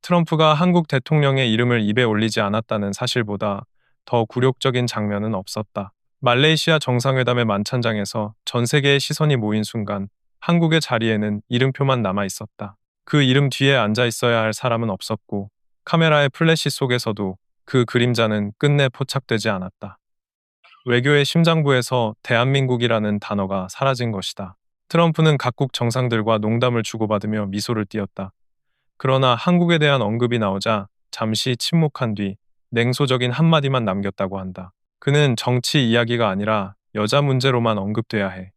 트럼프가 한국 대통령의 이름을 입에 올리지 않았다는 사실보다 더 굴욕적인 장면은 없었다. 말레이시아 정상회담의 만찬장에서 전 세계의 시선이 모인 순간 한국의 자리에는 이름표만 남아 있었다. 그 이름 뒤에 앉아 있어야 할 사람은 없었고 카메라의 플래시 속에서도 그 그림자는 끝내 포착되지 않았다. 외교의 심장부에서 대한민국이라는 단어가 사라진 것이다. 트럼프는 각국 정상들과 농담을 주고받으며 미소를 띄었다. 그러나 한국에 대한 언급이 나오자 잠시 침묵한 뒤 냉소적인 한마디만 남겼다고 한다. 그는 정치 이야기가 아니라 여자 문제로만 언급돼야 해.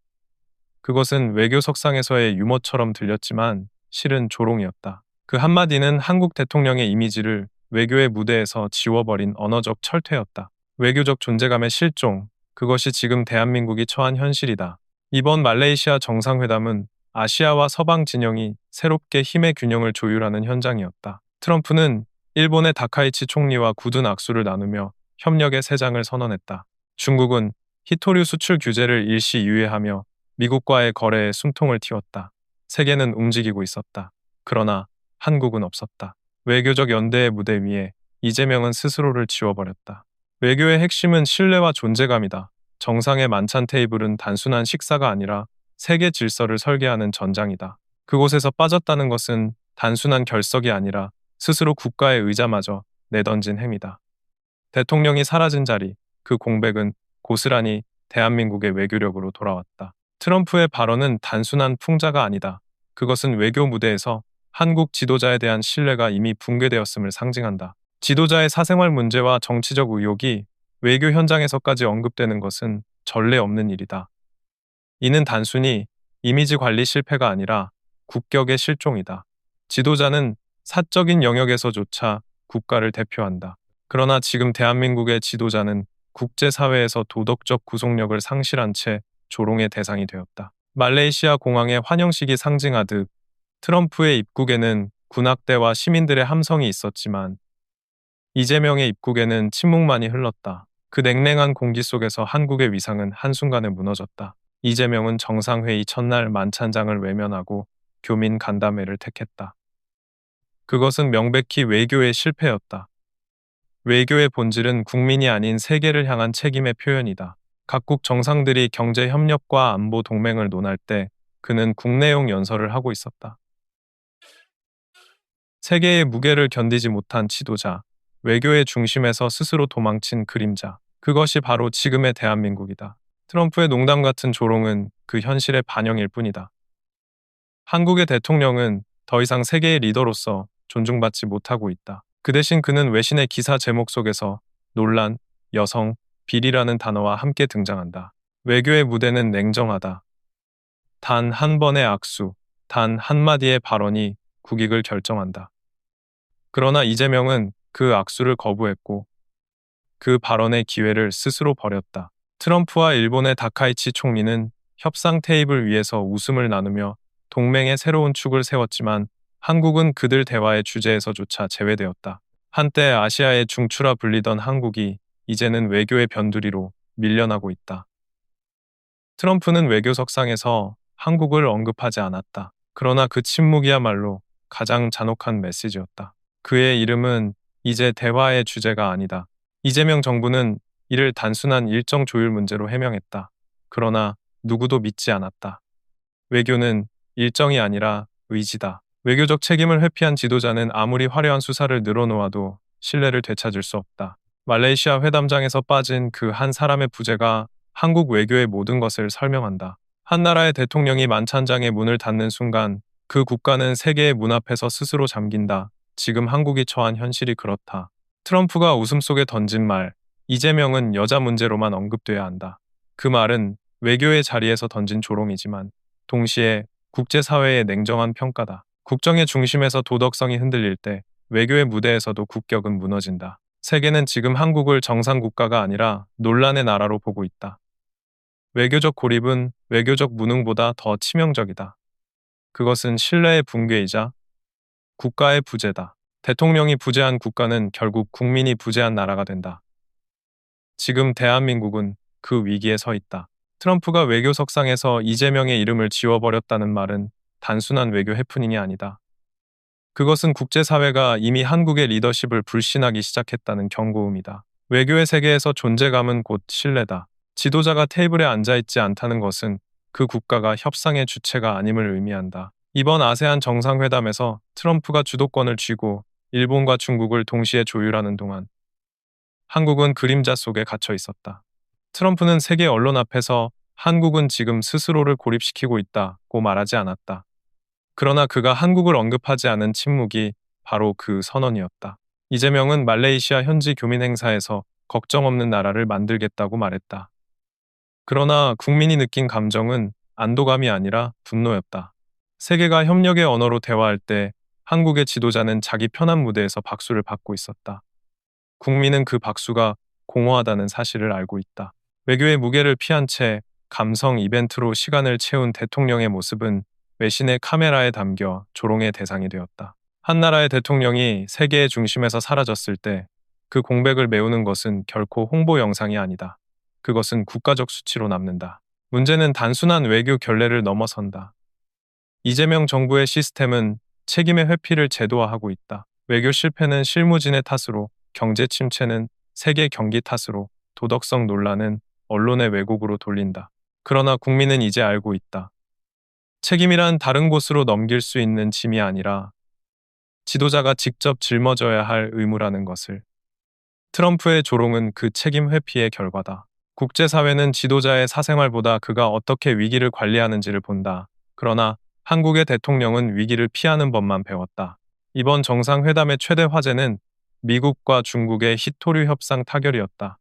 그것은 외교 석상에서의 유머처럼 들렸지만 실은 조롱이었다. 그 한마디는 한국 대통령의 이미지를 외교의 무대에서 지워버린 언어적 철퇴였다. 외교적 존재감의 실종, 그것이 지금 대한민국이 처한 현실이다. 이번 말레이시아 정상회담은 아시아와 서방 진영이 새롭게 힘의 균형을 조율하는 현장이었다. 트럼프는 일본의 다카이치 총리와 굳은 악수를 나누며 협력의 새 장을 선언했다. 중국은 히토류 수출 규제를 일시 유예하며 미국과의 거래에 숨통을 틔웠다. 세계는 움직이고 있었다. 그러나 한국은 없었다. 외교적 연대의 무대 위에 이재명은 스스로를 지워버렸다. 외교의 핵심은 신뢰와 존재감이다. 정상의 만찬 테이블은 단순한 식사가 아니라 세계 질서를 설계하는 전장이다. 그곳에서 빠졌다는 것은 단순한 결석이 아니라 스스로 국가의 의자마저 내던진 행위다. 대통령이 사라진 자리, 그 공백은 고스란히 대한민국의 외교력으로 돌아왔다. 트럼프의 발언은 단순한 풍자가 아니다. 그것은 외교 무대에서 한국 지도자에 대한 신뢰가 이미 붕괴되었음을 상징한다. 지도자의 사생활 문제와 정치적 의혹이 외교 현장에서까지 언급되는 것은 전례 없는 일이다. 이는 단순히 이미지 관리 실패가 아니라 국격의 실종이다. 지도자는 사적인 영역에서조차 국가를 대표한다. 그러나 지금 대한민국의 지도자는 국제사회에서 도덕적 구속력을 상실한 채 조롱의 대상이 되었다. 말레이시아 공항의 환영식이 상징하듯 트럼프의 입국에는 군악대와 시민들의 함성이 있었지만 이재명의 입국에는 침묵만이 흘렀다. 그 냉랭한 공기 속에서 한국의 위상은 한순간에 무너졌다. 이재명은 정상회의 첫날 만찬장을 외면하고 교민 간담회를 택했다. 그것은 명백히 외교의 실패였다. 외교의 본질은 국민이 아닌 세계를 향한 책임의 표현이다. 각국 정상들이 경제 협력과 안보 동맹을 논할 때 그는 국내용 연설을 하고 있었다. 세계의 무게를 견디지 못한 지도자, 외교의 중심에서 스스로 도망친 그림자. 그것이 바로 지금의 대한민국이다. 트럼프의 농담 같은 조롱은 그 현실의 반영일 뿐이다. 한국의 대통령은 더 이상 세계의 리더로서 존중받지 못하고 있다. 그 대신 그는 외신의 기사 제목 속에서 논란, 여성, 비리라는 단어와 함께 등장한다. 외교의 무대는 냉정하다. 단 한 번의 악수, 단 한마디의 발언이 국익을 결정한다. 그러나 이재명은 그 악수를 거부했고 그 발언의 기회를 스스로 버렸다. 트럼프와 일본의 다카이치 총리는 협상 테이블 위에서 웃음을 나누며 동맹의 새로운 축을 세웠지만 한국은 그들 대화의 주제에서조차 제외되었다. 한때 아시아의 중추라 불리던 한국이 이제는 외교의 변두리로 밀려나고 있다. 트럼프는 외교석상에서 한국을 언급하지 않았다. 그러나 그 침묵이야말로 가장 잔혹한 메시지였다. 그의 이름은 이제 대화의 주제가 아니다. 이재명 정부는 이를 단순한 일정 조율 문제로 해명했다. 그러나 누구도 믿지 않았다. 외교는 일정이 아니라 의지다. 외교적 책임을 회피한 지도자는 아무리 화려한 수사를 늘어놓아도 신뢰를 되찾을 수 없다. 말레이시아 회담장에서 빠진 그 한 사람의 부재가 한국 외교의 모든 것을 설명한다. 한 나라의 대통령이 만찬장의 문을 닫는 순간 그 국가는 세계의 문 앞에서 스스로 잠긴다. 지금 한국이 처한 현실이 그렇다. 트럼프가 웃음 속에 던진 말, 이재명은 여자 문제로만 언급돼야 한다. 그 말은 외교의 자리에서 던진 조롱이지만 동시에 국제사회의 냉정한 평가다. 국정의 중심에서 도덕성이 흔들릴 때 외교의 무대에서도 국격은 무너진다. 세계는 지금 한국을 정상국가가 아니라 논란의 나라로 보고 있다. 외교적 고립은 외교적 무능보다 더 치명적이다. 그것은 신뢰의 붕괴이자 국가의 부재다. 대통령이 부재한 국가는 결국 국민이 부재한 나라가 된다. 지금 대한민국은 그 위기에 서 있다. 트럼프가 외교석상에서 이재명의 이름을 지워버렸다는 말은 단순한 외교 해프닝이 아니다. 그것은 국제사회가 이미 한국의 리더십을 불신하기 시작했다는 경고음이다. 외교의 세계에서 존재감은 곧 신뢰다. 지도자가 테이블에 앉아있지 않다는 것은 그 국가가 협상의 주체가 아님을 의미한다. 이번 아세안 정상회담에서 트럼프가 주도권을 쥐고 일본과 중국을 동시에 조율하는 동안 한국은 그림자 속에 갇혀 있었다. 트럼프는 세계 언론 앞에서 한국은 지금 스스로를 고립시키고 있다고 말하지 않았다. 그러나 그가 한국을 언급하지 않은 침묵이 바로 그 선언이었다. 이재명은 말레이시아 현지 교민 행사에서 걱정 없는 나라를 만들겠다고 말했다. 그러나 국민이 느낀 감정은 안도감이 아니라 분노였다. 세계가 협력의 언어로 대화할 때 한국의 지도자는 자기 편한 무대에서 박수를 받고 있었다. 국민은 그 박수가 공허하다는 사실을 알고 있다. 외교의 무게를 피한 채 감성 이벤트로 시간을 채운 대통령의 모습은 외신의 카메라에 담겨 조롱의 대상이 되었다. 한 나라의 대통령이 세계의 중심에서 사라졌을 때 그 공백을 메우는 것은 결코 홍보 영상이 아니다. 그것은 국가적 수치로 남는다. 문제는 단순한 외교 결례를 넘어선다. 이재명 정부의 시스템은 책임의 회피를 제도화하고 있다. 외교 실패는 실무진의 탓으로, 경제 침체는 세계 경기 탓으로, 도덕성 논란은 언론의 왜곡으로 돌린다. 그러나 국민은 이제 알고 있다. 책임이란 다른 곳으로 넘길 수 있는 짐이 아니라 지도자가 직접 짊어져야 할 의무라는 것을. 트럼프의 조롱은 그 책임 회피의 결과다. 국제사회는 지도자의 사생활보다 그가 어떻게 위기를 관리하는지를 본다. 그러나 한국의 대통령은 위기를 피하는 법만 배웠다. 이번 정상회담의 최대 화제는 미국과 중국의 히토류 협상 타결이었다.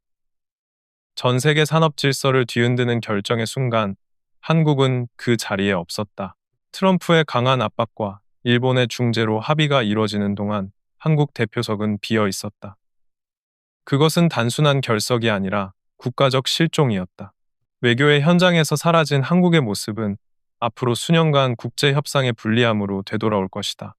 전 세계 산업 질서를 뒤흔드는 결정의 순간 한국은 그 자리에 없었다. 트럼프의 강한 압박과 일본의 중재로 합의가 이루어지는 동안 한국 대표석은 비어 있었다. 그것은 단순한 결석이 아니라 국가적 실종이었다. 외교의 현장에서 사라진 한국의 모습은 앞으로 수년간 국제 협상의 불리함으로 되돌아올 것이다.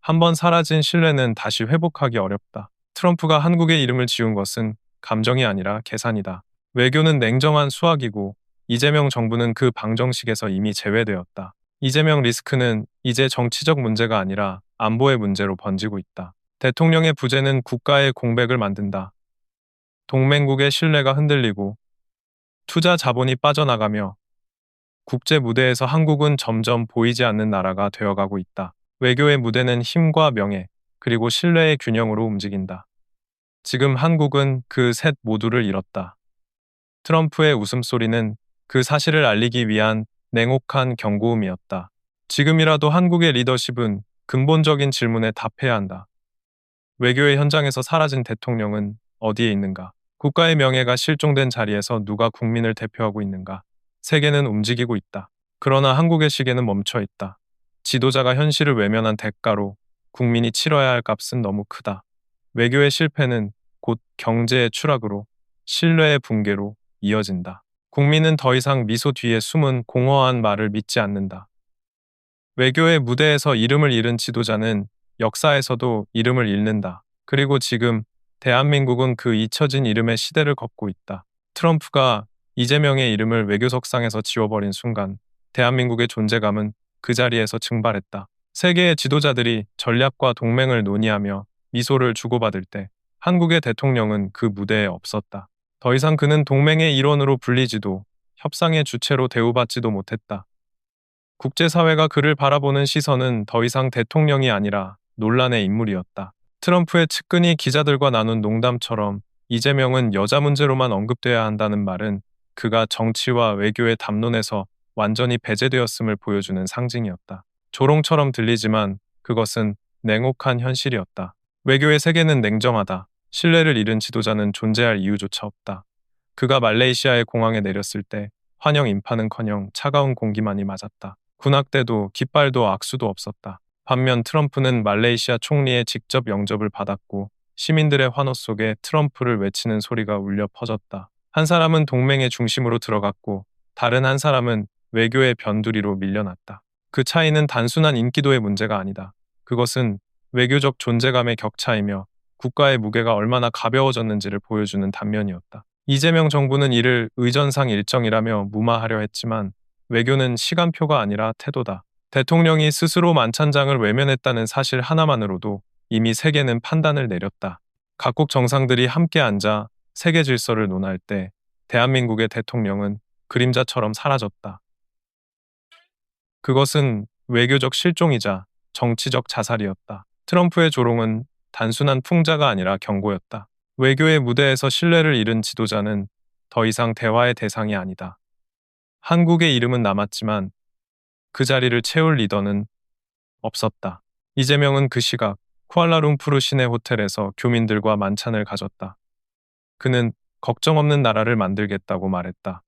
한번 사라진 신뢰는 다시 회복하기 어렵다. 트럼프가 한국의 이름을 지운 것은 감정이 아니라 계산이다. 외교는 냉정한 수학이고 이재명 정부는 그 방정식에서 이미 제외되었다. 이재명 리스크는 이제 정치적 문제가 아니라 안보의 문제로 번지고 있다. 대통령의 부재는 국가의 공백을 만든다. 동맹국의 신뢰가 흔들리고 투자 자본이 빠져나가며 국제 무대에서 한국은 점점 보이지 않는 나라가 되어가고 있다. 외교의 무대는 힘과 명예, 그리고 신뢰의 균형으로 움직인다. 지금 한국은 그 셋 모두를 잃었다. 트럼프의 웃음소리는 그 사실을 알리기 위한 냉혹한 경고음이었다. 지금이라도 한국의 리더십은 근본적인 질문에 답해야 한다. 외교의 현장에서 사라진 대통령은 어디에 있는가? 국가의 명예가 실종된 자리에서 누가 국민을 대표하고 있는가? 세계는 움직이고 있다. 그러나 한국의 시계는 멈춰 있다. 지도자가 현실을 외면한 대가로 국민이 치러야 할 값은 너무 크다. 외교의 실패는 곧 경제의 추락으로, 신뢰의 붕괴로 이어진다. 국민은 더 이상 미소 뒤에 숨은 공허한 말을 믿지 않는다. 외교의 무대에서 이름을 잃은 지도자는 역사에서도 이름을 잃는다. 그리고 지금 대한민국은 그 잊혀진 이름의 시대를 걷고 있다. 트럼프가 이재명의 이름을 외교석상에서 지워버린 순간 대한민국의 존재감은 그 자리에서 증발했다. 세계의 지도자들이 전략과 동맹을 논의하며 미소를 주고받을 때 한국의 대통령은 그 무대에 없었다. 더 이상 그는 동맹의 일원으로 불리지도 협상의 주체로 대우받지도 못했다. 국제사회가 그를 바라보는 시선은 더 이상 대통령이 아니라 논란의 인물이었다. 트럼프의 측근이 기자들과 나눈 농담처럼 이재명은 여자 문제로만 언급돼야 한다는 말은 그가 정치와 외교의 담론에서 완전히 배제되었음을 보여주는 상징이었다. 조롱처럼 들리지만 그것은 냉혹한 현실이었다. 외교의 세계는 냉정하다. 신뢰를 잃은 지도자는 존재할 이유조차 없다. 그가 말레이시아의 공항에 내렸을 때 환영 인파는커녕 차가운 공기만이 맞았다. 군악대도 깃발도 악수도 없었다. 반면 트럼프는 말레이시아 총리의 직접 영접을 받았고 시민들의 환호 속에 트럼프를 외치는 소리가 울려 퍼졌다. 한 사람은 동맹의 중심으로 들어갔고 다른 한 사람은 외교의 변두리로 밀려났다. 그 차이는 단순한 인기도의 문제가 아니다. 그것은 외교적 존재감의 격차이며 국가의 무게가 얼마나 가벼워졌는지를 보여주는 단면이었다. 이재명 정부는 이를 의전상 일정이라며 무마하려 했지만 외교는 시간표가 아니라 태도다. 대통령이 스스로 만찬장을 외면했다는 사실 하나만으로도 이미 세계는 판단을 내렸다. 각국 정상들이 함께 앉아 세계 질서를 논할 때 대한민국의 대통령은 그림자처럼 사라졌다. 그것은 외교적 실종이자 정치적 자살이었다. 트럼프의 조롱은 단순한 풍자가 아니라 경고였다. 외교의 무대에서 신뢰를 잃은 지도자는 더 이상 대화의 대상이 아니다. 한국의 이름은 남았지만 그 자리를 채울 리더는 없었다. 이재명은 그 시각 쿠알라룸푸르 시내 호텔에서 교민들과 만찬을 가졌다. 그는 걱정 없는 나라를 만들겠다고 말했다.